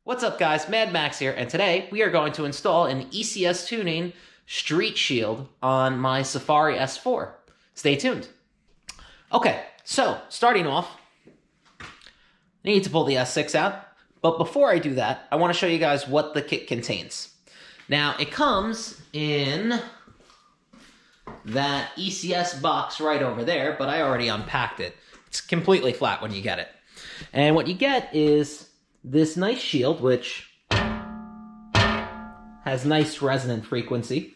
What's up guys, Mad Max here, and today we are going to install an ECS Tuning Street Shield on my Safari S4. Stay tuned. Okay, so starting off, I need to pull the S6 out, but before I do that, I want to show you guys what the kit contains. Now, it comes in that ECS box right over there, but I already unpacked it. It's completely flat when you get it. And what you get is this nice shield, which has nice resonant frequency.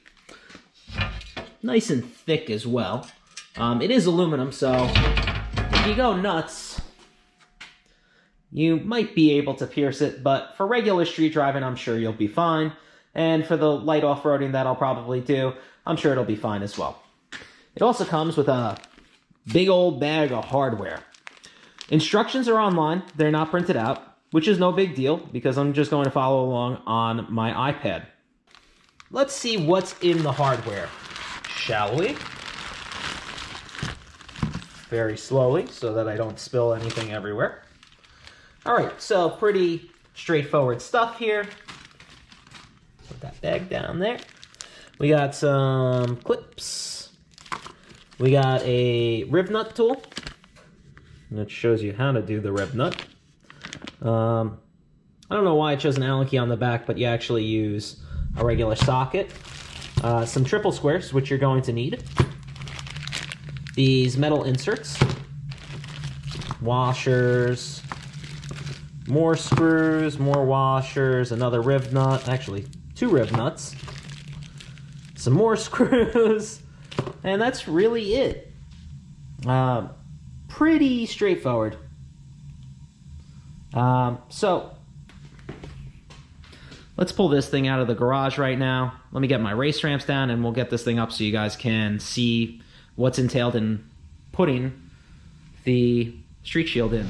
Nice and thick as well. It is aluminum, so if you go nuts, you might be able to pierce it, but for regular street driving, I'm sure you'll be fine. And for the light off-roading that I'll probably do, I'm sure it'll be fine as well. It also comes with a big old bag of hardware. Instructions are online. They're not printed out, which is no big deal because I'm just going to follow along on my iPad. Let's see what's in the hardware, shall we? Very slowly so that I don't spill anything everywhere. All right, so pretty straightforward stuff here. Put that bag down there. We got some clips. We got a rivnut tool that shows you how to do the rivnut. I don't know why it shows an Allen key on the back, but you actually use a regular socket. Some triple squares, which you're going to need. These metal inserts. Washers. More screws, more washers, another rivnut. Actually, 2 rivnuts. Some more screws. And that's really it. Pretty straightforward. So let's pull this thing out of the garage right now. Let me get my race ramps down and we'll get this thing up so you guys can see what's entailed in putting the Street Shield in.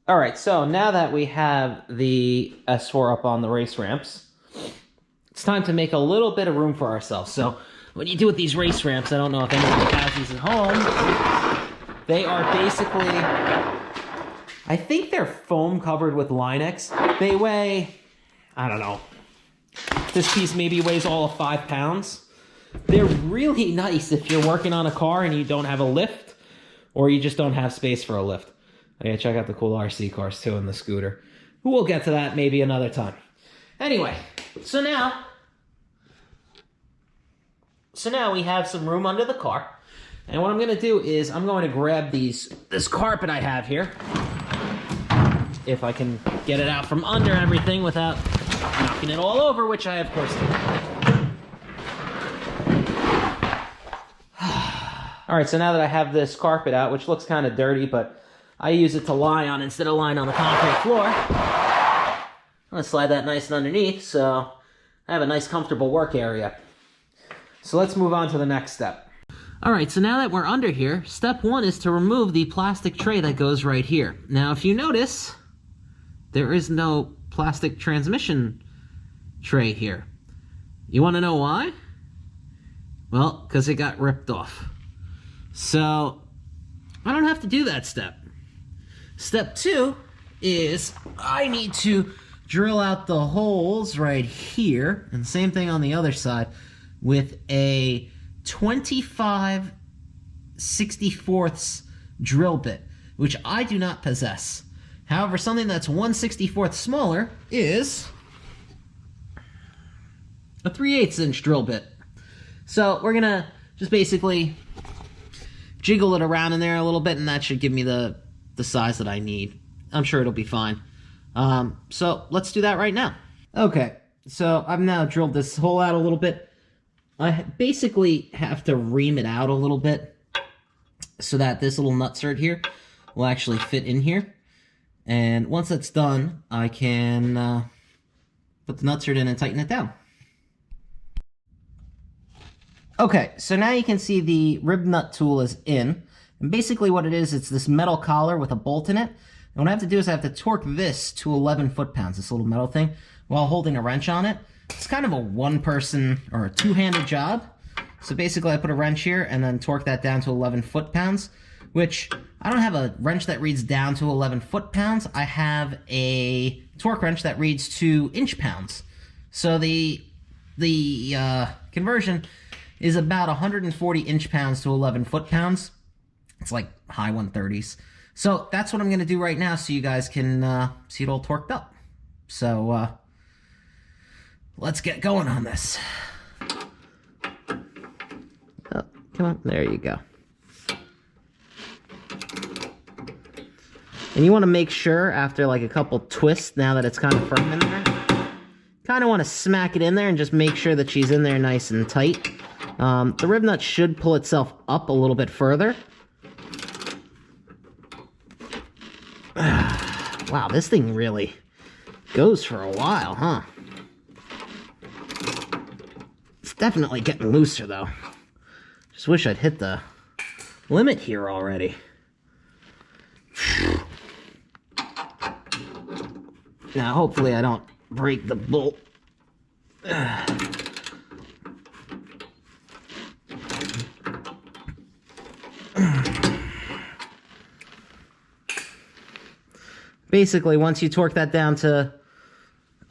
All right, so now that we have the S4 up on the race ramps, it's time to make a little bit of room for ourselves. So what you do with these race ramps, I don't know if anybody has these at home, they are basically, I think they're foam covered with Line-X. They weigh, I don't know, this piece maybe weighs all of 5 pounds. They're really nice if you're working on a car and you don't have a lift, or you just don't have space for a lift. Yeah, check out the cool RC cars too in the scooter. We'll get to that maybe another time. Anyway, so now we have some room under the car. And what I'm gonna do is I'm going to grab this carpet I have here. If I can get it out from under everything without knocking it all over, which I of course do. All right, so now that I have this carpet out, which looks kind of dirty, but I use it to lie on instead of lying on the concrete floor. I'm gonna slide that nice and underneath so I have a nice comfortable work area. So let's move on to the next step. All right, so now that we're under here, step 1 is to remove the plastic tray that goes right here. Now, if you notice, there is no plastic transmission tray here. You wanna know why? Well, because it got ripped off. So I don't have to do that step. Step 2 is I need to drill out the holes right here, and same thing on the other side, with a 25/64 drill bit, which I do not possess. However, something that's 1/64 smaller is a 3/8 inch drill bit. So we're gonna just basically jiggle it around in there a little bit, and that should give me the size that I need. I'm sure it'll be fine. So let's do that right now. Okay, so I've now drilled this hole out a little bit. I basically have to ream it out a little bit so that this little nutsert here will actually fit in here. And once that's done, I can put the nutsert in and tighten it down. Okay, so now you can see the rib nut tool is in. And basically what it is, it's this metal collar with a bolt in it. And what I have to do is I have to torque this to 11 foot-pounds, this little metal thing, while holding a wrench on it. It's kind of a one-person or a two-handed job. So basically I put a wrench here and then torque that down to 11 foot-pounds, which I don't have a wrench that reads down to 11 foot-pounds. I have a torque wrench that reads to inch-pounds. So the conversion is about 140 inch-pounds to 11 foot-pounds. It's like high 130s. So that's what I'm going to do right now so you guys can see it all torqued up. So let's get going on this. Oh, come on. There you go. And you want to make sure after like a couple twists, now that it's kind of firm in there, kind of want to smack it in there and just make sure that she's in there nice and tight. The rib nut should pull itself up a little bit further. Wow, this thing really goes for a while, huh? It's definitely getting looser, though. Just wish I'd hit the limit here already. Now, hopefully I don't break the bolt. Basically, once you torque that down to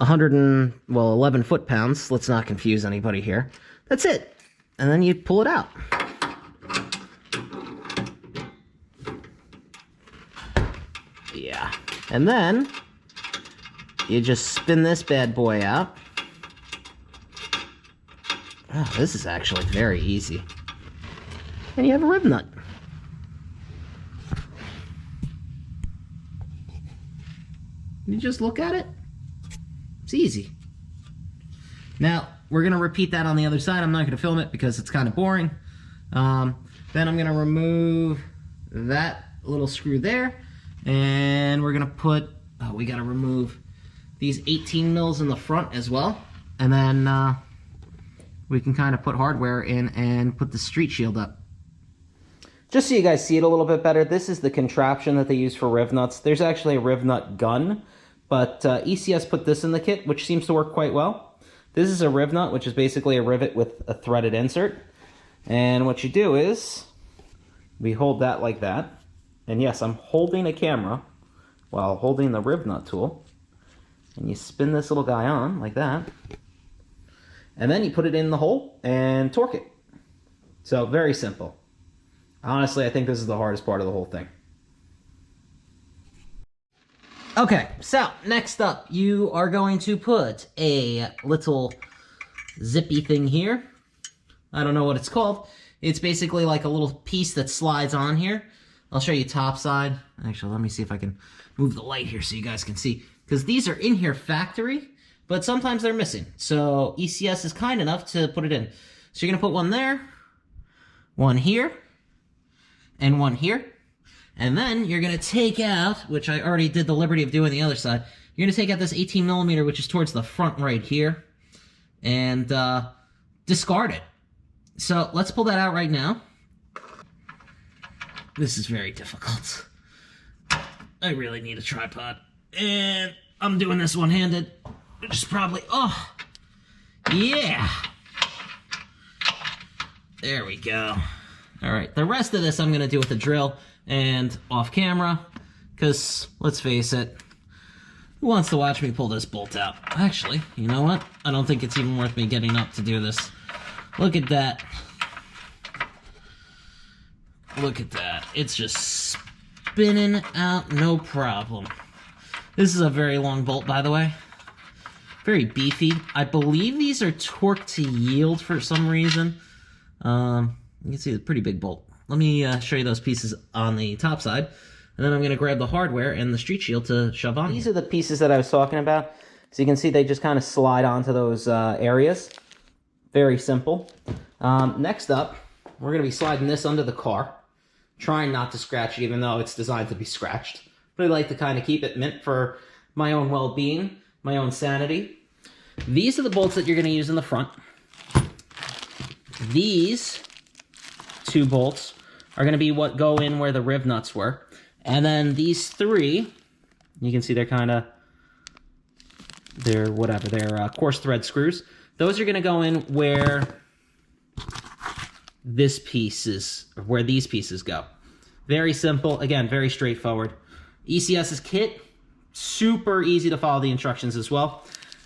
11 foot-pounds, let's not confuse anybody here, that's it. And then you pull it out. Yeah. And then you just spin this bad boy out. Oh, this is actually very easy. And you have a rib nut. You just look at it. It's easy. Now, we're going to repeat that on the other side. I'm not going to film it because it's kind of boring. Then I'm going to remove that little screw there. And we're going to put, we got to remove these 18 mils in the front as well. And then we can kind of put hardware in and put the street shield up. Just so you guys see it a little bit better, this is the contraption that they use for riv nuts. There's actually a riv nut gun, but ECS put this in the kit, which seems to work quite well. This is a riv nut, which is basically a rivet with a threaded insert. And what you do is, we hold that like that. And yes, I'm holding a camera while holding the riv nut tool. And you spin this little guy on like that. And then you put it in the hole and torque it. So very simple. Honestly, I think this is the hardest part of the whole thing. Okay, so next up, you are going to put a little zippy thing here. I don't know what it's called. It's basically like a little piece that slides on here. I'll show you top side. Actually, let me see if I can move the light here so you guys can see. Because these are in here factory, but sometimes they're missing. So ECS is kind enough to put it in. So you're going to put one there, one here, and one here. And then you're going to take out, which I already did the liberty of doing the other side, you're going to take out this 18 millimeter, which is towards the front right here, and discard it. So let's pull that out right now. This is very difficult. I really need a tripod. And I'm doing this one-handed, which is probably, oh, yeah. There we go. All right, the rest of this I'm going to do with a drill and off camera, because let's face it, who wants to watch me pull this bolt out? Actually, you know what? I don't think it's even worth me getting up to do this. Look at that. Look at that. It's just spinning out, no problem. This is a very long bolt, by the way. Very beefy. I believe these are torque to yield for some reason. You can see it's a pretty big bolt. Let me show you those pieces on the top side, and then I'm going to grab the hardware and the street shield to shove on. These are the pieces that I was talking about. So you can see they just kind of slide onto those areas. Very simple. Next up, we're going to be sliding this under the car. Trying not to scratch it, even though it's designed to be scratched. Really like to kind of keep it mint for my own well-being, my own sanity. These are the bolts that you're going to use in the front. These two bolts are going to be what go in where the rivnuts were. And then these three, you can see they're coarse thread screws. Those are going to go in where these pieces go. Very simple. Again, very straightforward. ECS's kit, super easy to follow the instructions as well.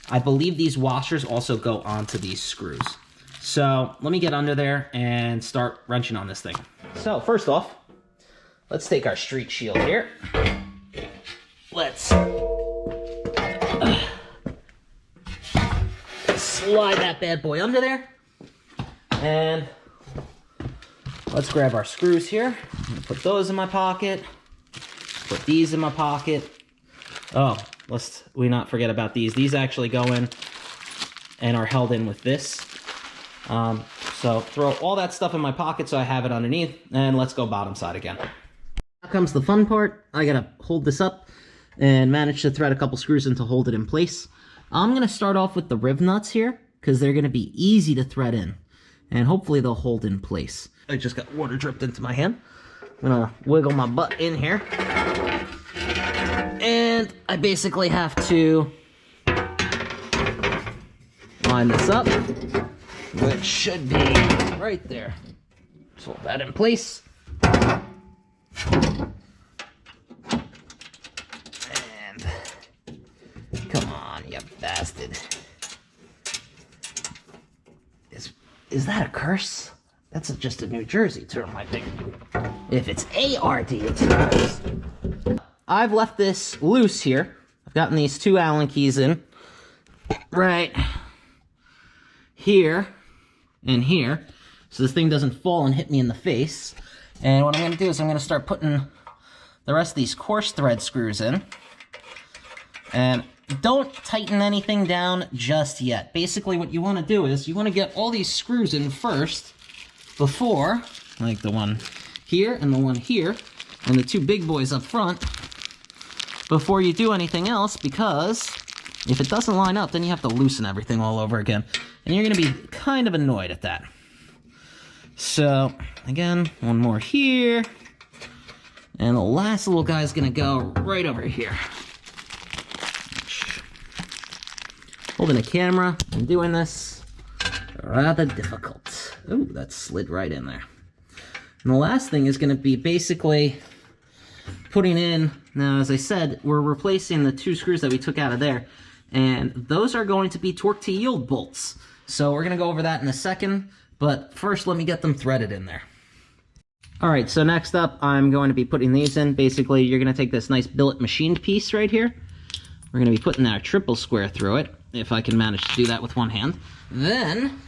I believe these washers also go onto these screws. So let me get under there and start wrenching on this thing. So first off, let's take our street shield here. Let's slide that bad boy under there. And let's grab our screws here. Put those in my pocket. Put these in my pocket. Oh, lest we not forget about these. These actually go in and are held in with this. So throw all that stuff in my pocket so I have it underneath, and let's go bottom side again. Now comes the fun part. I gotta hold this up and manage to thread a couple screws in to hold it in place. I'm gonna start off with the rivnuts here, because they're gonna be easy to thread in, and hopefully they'll hold in place. I just got water dripped into my hand. I'm gonna wiggle my butt in here. And I basically have to line this up, which should be right there. Just hold that in place. And come on, you bastard. Is that a curse? That's just a New Jersey term, I think. If it's A-R-D, it's a curse. I've left this loose here. I've gotten these two Allen keys in. Right here and here. So this thing doesn't fall and hit me in the face. And what I'm going to do is I'm going to start putting the rest of these coarse thread screws in. And don't tighten anything down just yet. Basically what you want to do is you want to get all these screws in first before, like the one here and the one here, and the two big boys up front, before you do anything else, because if it doesn't line up, then you have to loosen everything all over again. And you're going to be kind of annoyed at that. So, again, one more here. And the last little guy's going to go right over here. Holding a camera and doing this, rather difficult. Ooh, that slid right in there. And the last thing is going to be basically putting in, now as I said, we're replacing the two screws that we took out of there, and those are going to be torque to yield bolts. So we're going to go over that in a second, but first let me get them threaded in there. Alright, so next up I'm going to be putting these in. Basically you're going to take this nice billet machined piece right here. We're going to be putting our triple square through it, if I can manage to do that with one hand. Then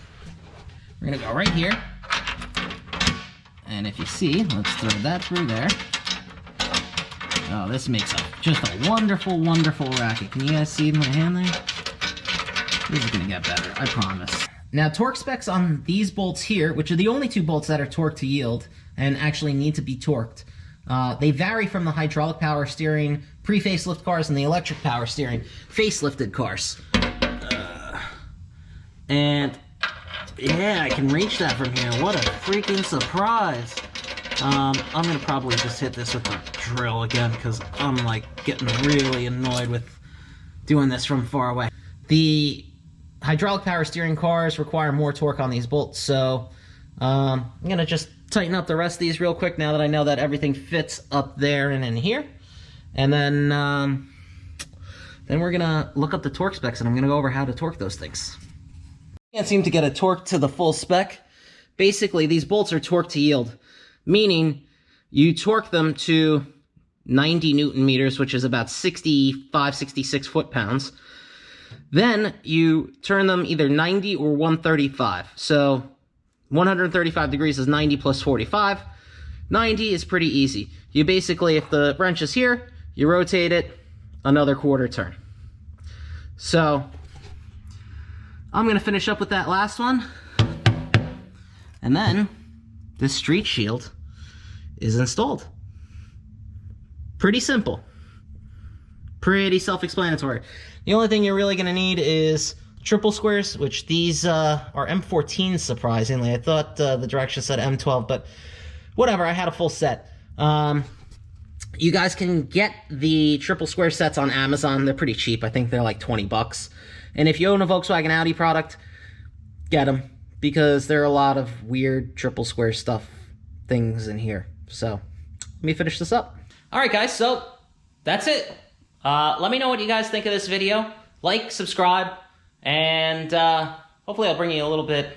we're going to go right here, and if you see, let's throw that through there. Oh, this makes just a wonderful, wonderful racket. Can you guys see my hand there? This is going to get better, I promise. Now, torque specs on these bolts here, which are the only two bolts that are torque to yield and actually need to be torqued, they vary from the hydraulic power steering pre-facelift cars and the electric power steering facelifted cars. And yeah, I can reach that from here. What a freaking surprise. I'm going to probably just hit this with the drill again because I'm like getting really annoyed with doing this from far away. The hydraulic power steering cars require more torque on these bolts, so I'm going to just tighten up the rest of these real quick now that I know that everything fits up there and in here. And then we're going to look up the torque specs, and I'm going to go over how to torque those things. Can't seem to get a torque to the full spec. Basically, these bolts are torque to yield, meaning you torque them to 90 Newton meters, which is about 65, 66 foot-pounds. Then you turn them either 90 or 135. So 135 degrees is 90 plus 45. 90 is pretty easy. You basically, if the wrench is here, you rotate it another quarter turn. So I'm going to finish up with that last one. And then this street shield is installed. Pretty simple. Pretty self-explanatory. The only thing you're really going to need is triple squares, which these are M14s, surprisingly. I thought the directions said M12, but whatever, I had a full set. You guys can get the triple square sets on Amazon. They're pretty cheap. I think they're like 20 bucks. And if you own a Volkswagen Audi product, get them, because there are a lot of weird triple square things in here. So let me finish this up. All right, guys, so that's it. Let me know what you guys think of this video. Like, subscribe, and hopefully I'll bring you a little bit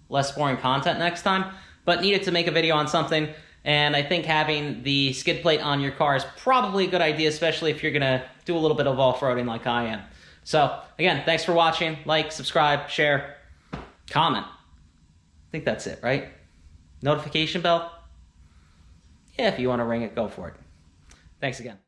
less boring content next time. But needed to make a video on something, and I think having the skid plate on your car is probably a good idea, especially if you're going to do a little bit of off-roading like I am. So, again, thanks for watching. Like, subscribe, share, comment. I think that's it, right? Notification bell? Yeah, if you want to ring it, go for it. Thanks again.